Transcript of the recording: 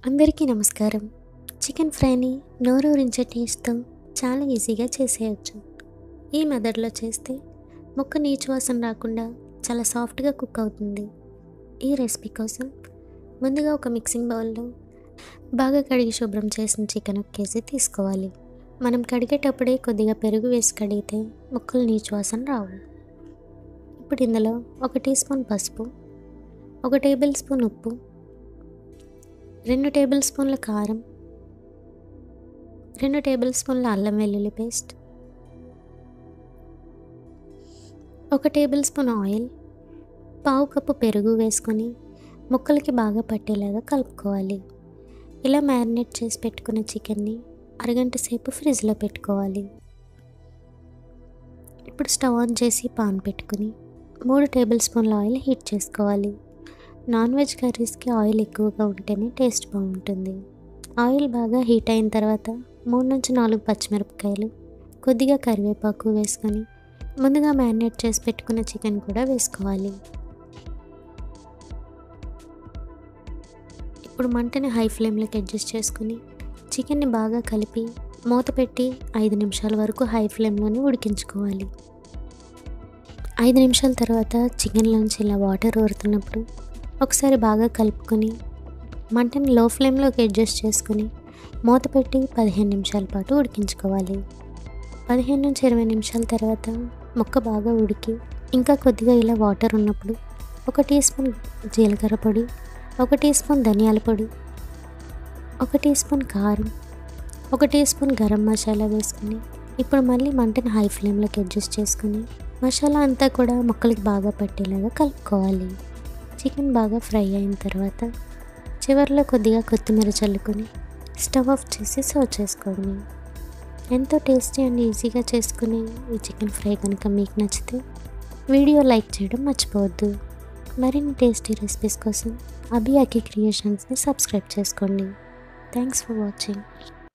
అందరికీ నమస్కారం. చికెన్ ఫ్రైని నోరూరించే టేస్ట్‌తో చాలా ఈజీగా చేసేయొచ్చు. ఈ మెథడ్‌లో చేస్తే ముక్క నీచు వాసన రాకుండా చాలా సాఫ్ట్‌గా కుక్ అవుతుంది. ఈ రెసిపీ కోసం ముందుగా ఒక మిక్సింగ్ బౌల్‌లో బాగా కడిగి శుభ్రం చేసిన చికెన్ 1 కేజీ తీసుకోవాలి. మనం కడిగేటప్పుడే కొద్దిగా పెరుగు వేసి కడిగితే ముక్కలు నీచు వాసన రావు. ఇప్పుడు ఇందులో 1 టీ స్పూన్ పసుపు, 1 టేబుల్ స్పూన్ ఉప్పు, 2 టేబుల్ స్పూన్ల కారం, 2 టేబుల్ స్పూన్ల అల్లం వెల్లుల్లి పేస్ట్, 1 టేబుల్ స్పూన్ ఆయిల్, పావు కప్పు పెరుగు వేసుకొని ముక్కలకి బాగా పట్టేలాగా కలుపుకోవాలి. ఇలా మ్యారినేట్ చేసి పెట్టుకున్న చికెన్ని అరగంట సేపు ఫ్రిడ్జ్లో పెట్టుకోవాలి. ఇప్పుడు స్టవ్ ఆన్ చేసి పాన్ పెట్టుకుని 3 టేబుల్ స్పూన్ల ఆయిల్ హీట్ చేసుకోవాలి. నాన్ వెజ్ కర్రీస్కి ఆయిల్ ఎక్కువగా ఉంటేనే టేస్ట్ బాగుంటుంది. ఆయిల్ బాగా హీట్ అయిన తర్వాత 3 నుంచి 4 పచ్చిమిరపకాయలు, కొద్దిగా కరివేపాకు వేసుకొని ముందుగా మ్యారినేట్ చేసి పెట్టుకున్న చికెన్ కూడా వేసుకోవాలి. ఇప్పుడు మంటని హై ఫ్లేమ్లోకి అడ్జస్ట్ చేసుకుని చికెన్ని బాగా కలిపి మూత పెట్టి 5 నిమిషాల వరకు హై ఫ్లేమ్లోనే ఉడికించుకోవాలి. 5 నిమిషాల తర్వాత చికెన్లోంచి ఇలా వాటర్ ఊరుతున్నప్పుడు ఒకసారి బాగా కలుపుకొని మంటని లో ఫ్లేమ్లోకి అడ్జస్ట్ చేసుకుని మూత పెట్టి 15 నిమిషాల పాటు ఉడికించుకోవాలి. 15 నుంచి 20 నిమిషాల తర్వాత ముక్క బాగా ఉడికి ఇంకా కొద్దిగా ఇలా వాటర్ ఉన్నప్పుడు 1 టీ స్పూన్ జీలకర్ర పొడి, 1 టీ స్పూన్ ధనియాల పొడి, 1 టీ స్పూన్ కారం, 1 టీ స్పూన్ గరం మసాలా వేసుకుని ఇప్పుడు మళ్ళీ మంటని హై ఫ్లేమ్లోకి అడ్జస్ట్ చేసుకుని మసాలా అంతా కూడా ముక్కలకి బాగా పట్టేలాగా కలుపుకోవాలి. చికెన్ బాగా ఫ్రై అయిన తర్వాత చివరిలో కొద్దిగా కొత్తిమీర చల్లుకొని స్టవ్ ఆఫ్ చేసి సర్వ్ చేసుకోవడమే. ఎంతో టేస్టీ అండ్ ఈజీగా చేసుకునే ఈ చికెన్ ఫ్రై కనుక మీకు నచ్చితే వీడియో లైక్ చేయడం మర్చిపోవద్దు. మరిన్ని టేస్టీ రెసిపీస్ కోసం అభి అకి క్రియేషన్స్ని సబ్స్క్రైబ్ చేసుకోండి. Thanks for watching.